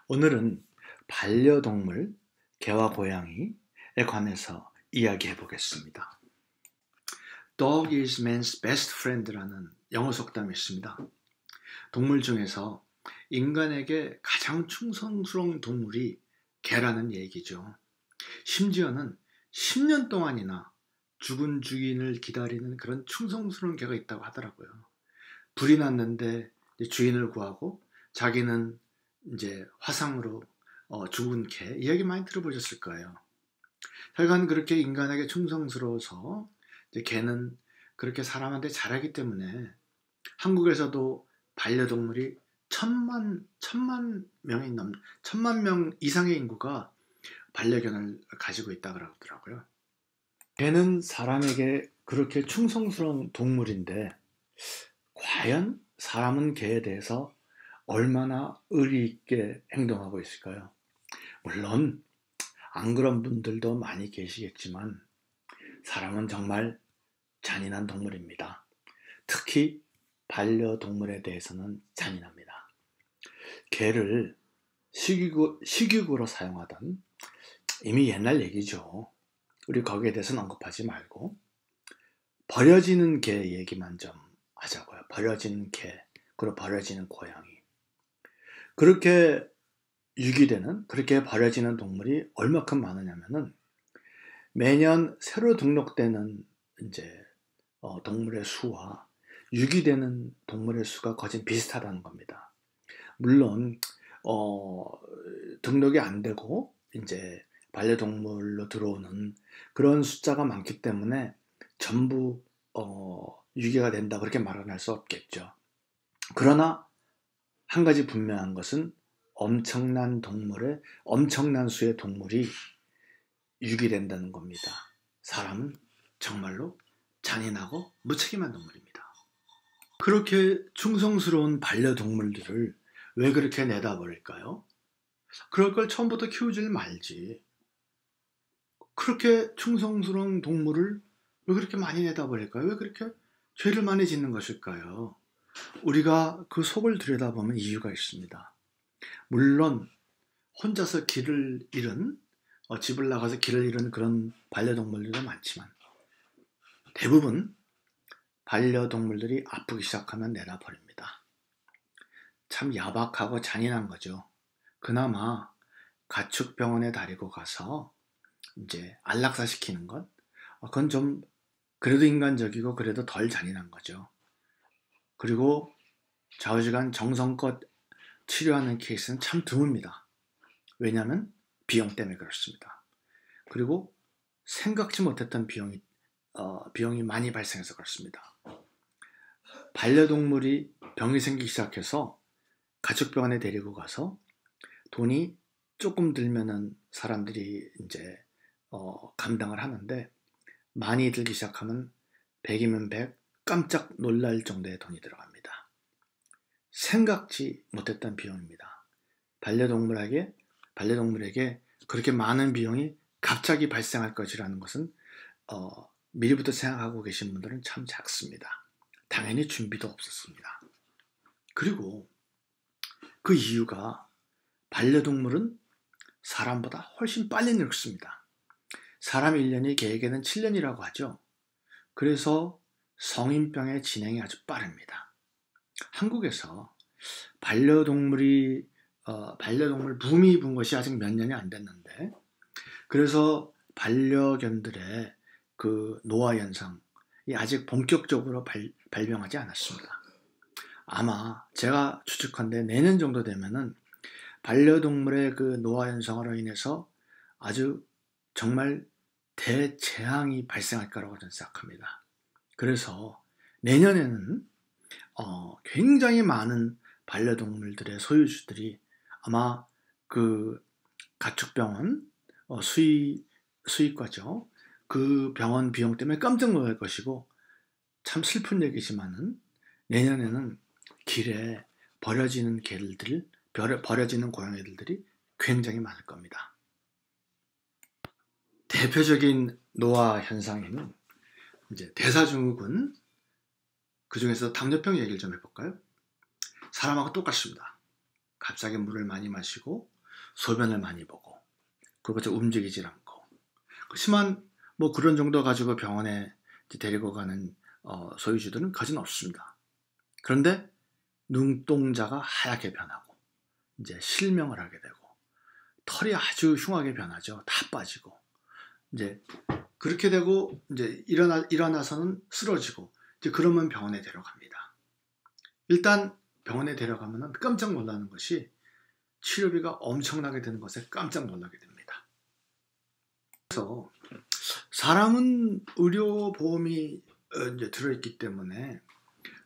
오늘은 반려동물, 개와 고양이에 관해서 이야기해 보겠습니다. Dog is man's best friend라는 영어 속담이 있습니다. 동물 중에서 인간에게 가장 충성스러운 동물이 개라는 얘기죠. 심지어는 10년 동안이나 죽은 주인을 기다리는 그런 충성스러운 개가 있다고 하더라고요. 불이 났는데 주인을 구하고 자기는 이제 화상으로 죽은 개 이야기 많이 들어보셨을 거예요. 하여간 그렇게 인간에게 충성스러워서 이제 개는 그렇게 사람한테 잘하기 때문에 한국에서도 반려동물이 천만 명 이상의 인구가 반려견을 가지고 있다고 그러더라고요. 개는 사람에게 그렇게 충성스러운 동물인데 과연 사람은 개에 대해서 얼마나 의리 있게 행동하고 있을까요? 물론 안 그런 분들도 많이 계시겠지만 사람은 정말 잔인한 동물입니다. 특히 반려동물에 대해서는 잔인합니다. 개를 식육으로 사용하던 이미 옛날 얘기죠. 우리 거기에 대해서는 언급하지 말고 버려지는 개 얘기만 좀 하자고요. 버려지는 개, 그리고 버려지는 고양이. 그렇게 유기되는, 그렇게 버려지는 동물이 얼마큼 많으냐면은 매년 새로 등록되는 이제 동물의 수와 유기되는 동물의 수가 거진 비슷하다는 겁니다. 물론 등록이 안 되고 이제 반려동물로 들어오는 그런 숫자가 많기 때문에 전부 유기가 된다 그렇게 말은 할 수 없겠죠. 그러나 한 가지 분명한 것은 엄청난 수의 동물이 유기된다는 겁니다. 사람은 정말로 잔인하고 무책임한 동물입니다. 그렇게 충성스러운 반려동물들을 왜 그렇게 내다버릴까요? 그럴 걸 처음부터 키우질 말지. 그렇게 충성스러운 동물을 왜 그렇게 많이 내다버릴까요? 왜 그렇게 죄를 많이 짓는 것일까요? 우리가 그 속을 들여다보면 이유가 있습니다. 물론 혼자서 길을 잃은 집을 나가서 길을 잃은 그런 반려동물들도 많지만 대부분 반려동물들이 아프기 시작하면 내다버립니다. 참 야박하고 잔인한 거죠. 그나마 가축병원에 데리고 가서 이제 안락사시키는 것, 그건 좀 그래도 인간적이고 그래도 덜 잔인한 거죠. 그리고 좌우지간 정성껏 치료하는 케이스는 참 드뭅니다. 왜냐하면 비용 때문에 그렇습니다. 그리고 생각지 못했던 비용이 많이 발생해서 그렇습니다. 반려동물이 병이 생기기 시작해서 가축병원에 데리고 가서 돈이 조금 들면은 사람들이 이제 감당을 하는데 많이 들기 시작하면 100이면 100 깜짝 놀랄 정도의 돈이 들어갑니다. 생각지 못했던 비용입니다. 반려동물에게 그렇게 많은 비용이 갑자기 발생할 것이라는 것은 미리부터 생각하고 계신 분들은 참 작습니다. 당연히 준비도 없었습니다. 그리고 그 이유가 반려동물은 사람보다 훨씬 빨리 늙습니다. 사람 1년이 개에게는 7년이라고 하죠. 그래서 성인병의 진행이 아주 빠릅니다. 한국에서 반려동물 붐이 분 것이 아직 몇 년이 안 됐는데 그래서 반려견들의 그 노화 현상이 아직 본격적으로 발병하지 않았습니다. 아마 제가 추측한데 내년 정도 되면은 반려동물의 그 노화 현상으로 인해서 아주 정말 대재앙이 발생할 거라고 저는 생각합니다. 그래서 내년에는 굉장히 많은 반려동물들의 소유주들이 아마 그 가축병원 수의과죠. 그 병원 비용 때문에 깜짝 놀랄 것이고 참 슬픈 얘기지만은 내년에는 길에 버려지는 고양이들이 굉장히 많을 겁니다. 대표적인 노화 현상에는 이제 대사증후군, 그 중에서 당뇨병 얘기를 좀 해볼까요? 사람하고 똑같습니다. 갑자기 물을 많이 마시고 소변을 많이 보고 그리고 잘 움직이질 않고 그렇지만 뭐 그런 정도 가지고 병원에 데리고 가는 소유주들은 거진 없습니다. 그런데 눈동자가 하얗게 변하고 이제 실명을 하게 되고 털이 아주 흉하게 변하죠. 다 빠지고 이제 그렇게 되고 이제 일어나서는 쓰러지고 이제 그러면 병원에 데려갑니다. 일단 병원에 데려가면 깜짝 놀라는 것이 치료비가 엄청나게 드는 것에 깜짝 놀라게 됩니다. 그래서 사람은 의료보험이 이제 들어있기 때문에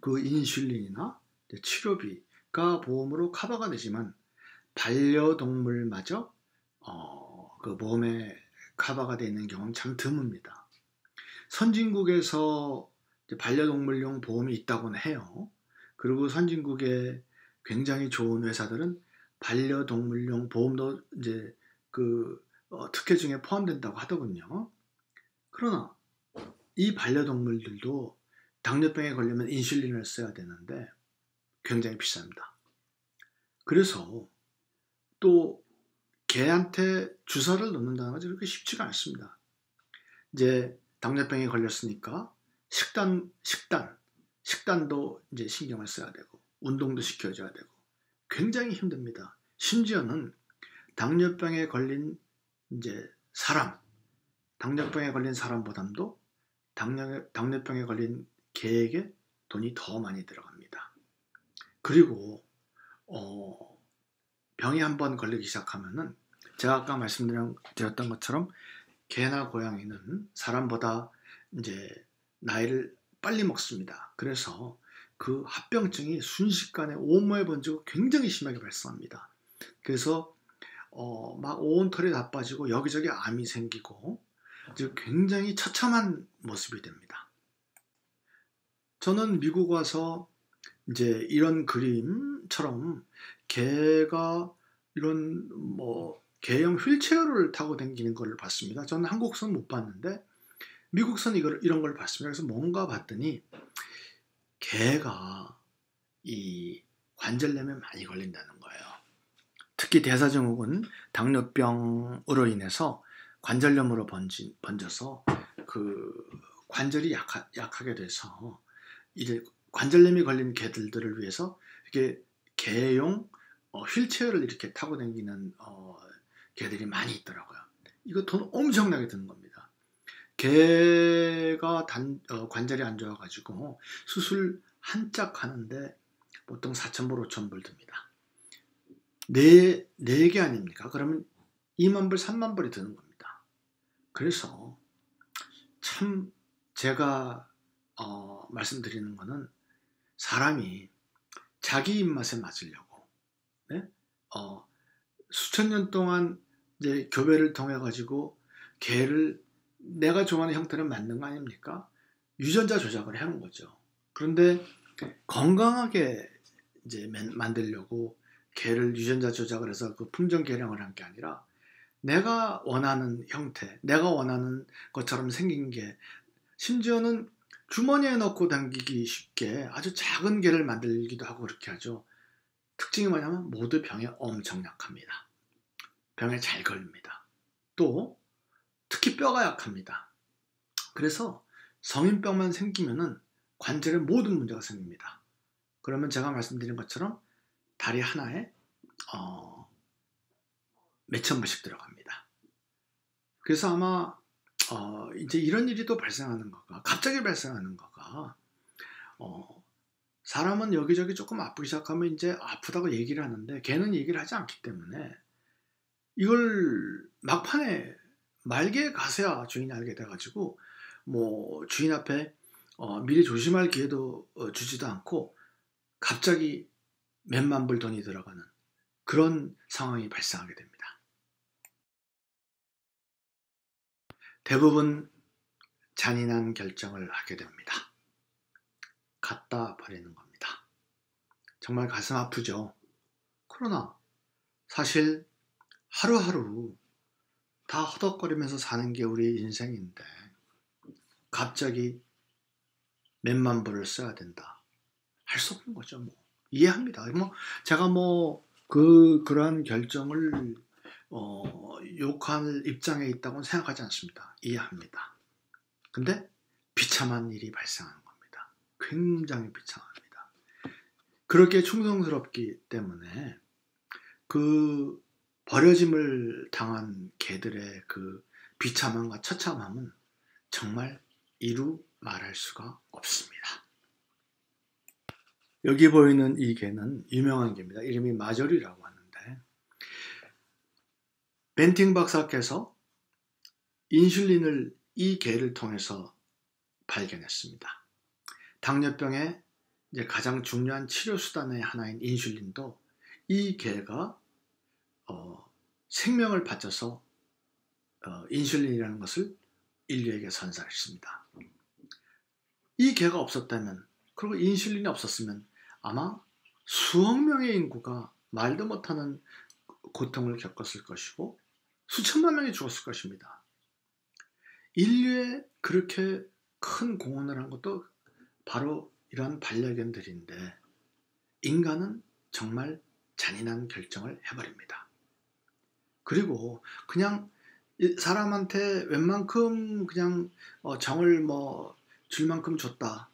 그 인슐린이나 치료비가 보험으로 커버가 되지만 반려동물마저 그 보험에 커버가 되어 있는 경우는 참 드뭅니다. 선진국에서 반려동물용 보험이 있다고는 해요. 그리고 선진국의 굉장히 좋은 회사들은 반려동물용 보험도 이제 그 특혜 중에 포함된다고 하더군요. 그러나 이 반려동물들도 당뇨병에 걸리면 인슐린을 써야 되는데 굉장히 비쌉니다. 그래서 또 개한테 주사를 놓는다는 것이 그렇게 쉽지가 않습니다. 이제 당뇨병에 걸렸으니까 식단도 이제 신경을 써야 되고 운동도 시켜줘야 되고 굉장히 힘듭니다. 심지어는 당뇨병에 걸린 이제 당뇨병에 걸린 사람보다도 당뇨병에 걸린 개에게 돈이 더 많이 들어갑니다. 그리고 병이 한번 걸리기 시작하면은 제가 아까 말씀드렸던 것처럼 개나 고양이는 사람보다 이제 나이를 빨리 먹습니다. 그래서 그 합병증이 순식간에 온몸에 번지고 굉장히 심하게 발생합니다. 그래서 막 온 털이 다 빠지고 여기저기 암이 생기고 굉장히 처참한 모습이 됩니다. 저는 미국 와서 이제 이런 그림처럼 개가 이런 개형 휠체어를 타고 다니는 걸 봤습니다. 저는 한국선 못 봤는데 미국선 이런 걸 봤습니다. 그래서 뭔가 봤더니 개가 이 관절염에 많이 걸린다는 거예요. 특히 대사증후군 당뇨병으로 인해서 관절염으로 번져서 그 관절이 약하게 돼서 이제 관절염이 걸린 개들을 위해서 이렇게 개용 휠체어를 이렇게 타고 다니는 개들이 많이 있더라고요. 이거 돈 엄청나게 드는 겁니다. 개가 관절이 안 좋아가지고 수술 한 짝 하는데 보통 4,000불, 5,000불 듭니다. 네 개 아닙니까? 그러면 2만 불, 3만 불이 드는 겁니다. 그래서 참 제가 말씀드리는 거는 사람이 자기 입맛에 맞으려고 수천 년 동안 이제 교배를 통해 가지고 개를 내가 좋아하는 형태로 만든 거 아닙니까? 유전자 조작을 해놓은 거죠. 그런데 건강하게 이제 만들려고 개를 유전자 조작을 해서 그 품종 개량을 한 게 아니라 내가 원하는 형태, 내가 원하는 것처럼 생긴 게 심지어는 주머니에 넣고 당기기 쉽게 아주 작은 개를 만들기도 하고 그렇게 하죠. 특징이 뭐냐면 모두 병에 엄청 약합니다. 병에 잘 걸립니다. 또 특히 뼈가 약합니다. 그래서 성인병만 생기면은 관절에 모든 문제가 생깁니다. 그러면 제가 말씀드린 것처럼 다리 하나에 몇천 불씩 들어갑니다. 그래서 아마 이제 이런 일이 또 발생하는 거가 갑자기 발생하는 거가 사람은 여기저기 조금 아프기 시작하면 이제 아프다고 얘기를 하는데 개는 얘기를 하지 않기 때문에 이걸 막판에 말기에 가서야 주인이 알게 돼가지고 주인 앞에 미리 조심할 기회도 주지도 않고 갑자기 몇만 불 돈이 들어가는 그런 상황이 발생하게 됩니다. 대부분 잔인한 결정을 하게 됩니다. 갖다 버리는 겁니다. 정말 가슴 아프죠. 그러나 사실 하루하루 다 허덕거리면서 사는 게 우리의 인생인데 갑자기 몇만 불을 써야 된다. 할 수 없는 거죠. 이해합니다. 제가 그러한 결정을 욕할 입장에 있다고는 생각하지 않습니다. 이해합니다. 근데 비참한 일이 발생하는 겁니다. 굉장히 비참합니다. 그렇게 충성스럽기 때문에 그 버려짐을 당한 개들의 그 비참함과 처참함은 정말 이루 말할 수가 없습니다. 여기 보이는 이 개는 유명한 개입니다. 이름이 마저리라고 하는데, 벤팅 박사께서 인슐린을 이 개를 통해서 발견했습니다. 당뇨병의 이제 가장 중요한 치료 수단의 하나인 인슐린도 이 개가 생명을 바쳐서 인슐린이라는 것을 인류에게 선사했습니다. 이 개가 없었다면, 그리고 인슐린이 없었으면 아마 수억 명의 인구가 말도 못하는 고통을 겪었을 것이고 수천만 명이 죽었을 것입니다. 인류에 그렇게 큰 공헌을 한 것도 바로 이러한 반려견들인데, 인간은 정말 잔인한 결정을 해버립니다. 그리고 그냥 사람한테 웬만큼 그냥 정을 줄 만큼 줬다,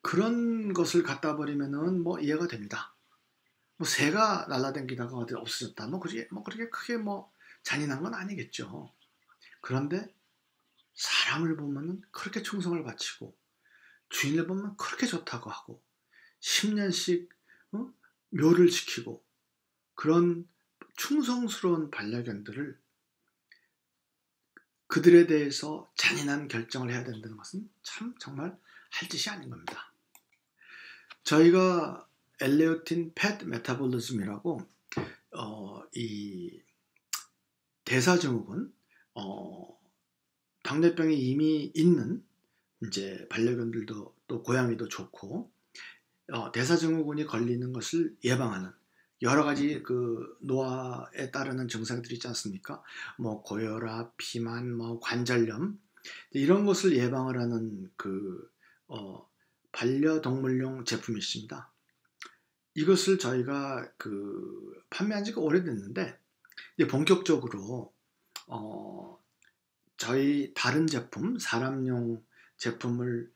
그런 것을 갖다 버리면은 이해가 됩니다. 새가 날아다니다가 어디 없어졌다, 그렇게 크게 잔인한 건 아니겠죠. 그런데 사람을 보면은 그렇게 충성을 바치고, 주인을 보면 그렇게 좋다고 하고, 10년씩 묘를 지키고, 그런 충성스러운 반려견들을, 그들에 대해서 잔인한 결정을 해야 된다는 것은 참 정말 할 짓이 아닌 겁니다. 저희가 엘레오틴 팻 메타볼리즘이라고 이 대사증후군, 당뇨병이 이미 있는 이제 반려견들도 또 고양이도 좋고, 대사증후군이 걸리는 것을 예방하는 여러 가지 그 노화에 따르는 증상들이 있지 않습니까? 고혈압, 비만, 관절염, 이런 것을 예방을 하는 그 반려동물용 제품이 있습니다. 이것을 저희가 판매한 지가 오래됐는데, 이제 본격적으로 저희 다른 제품, 사람용 제품을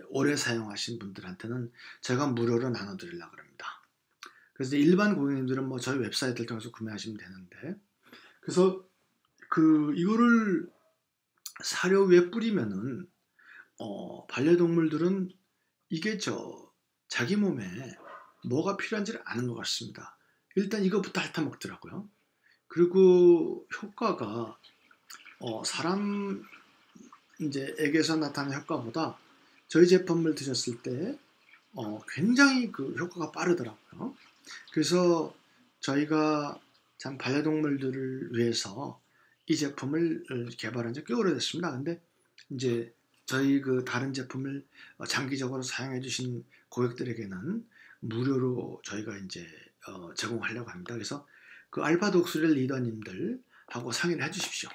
오래 사용하신 분들한테는 제가 무료로 나눠드리려고 합니다. 그래서 일반 고객님들은 저희 웹사이트를 통해서 구매하시면 되는데, 그래서 이거를 사료 위에 뿌리면은 반려동물들은 이게 자기 몸에 뭐가 필요한지를 아는 것 같습니다. 일단 이거부터 핥아먹더라고요. 그리고 효과가 사람 액에서 나타나는 효과보다 저희 제품을 드셨을 때 굉장히 그 효과가 빠르더라고요. 그래서 저희가 참 반려동물들을 위해서 이 제품을 개발한 지 꽤 오래됐습니다. 근데 이제 저희 다른 제품을 장기적으로 사용해 주신 고객들에게는 무료로 저희가 이제 제공하려고 합니다. 그래서 그 알파 독수리 리더님들하고 상의를 해 주십시오.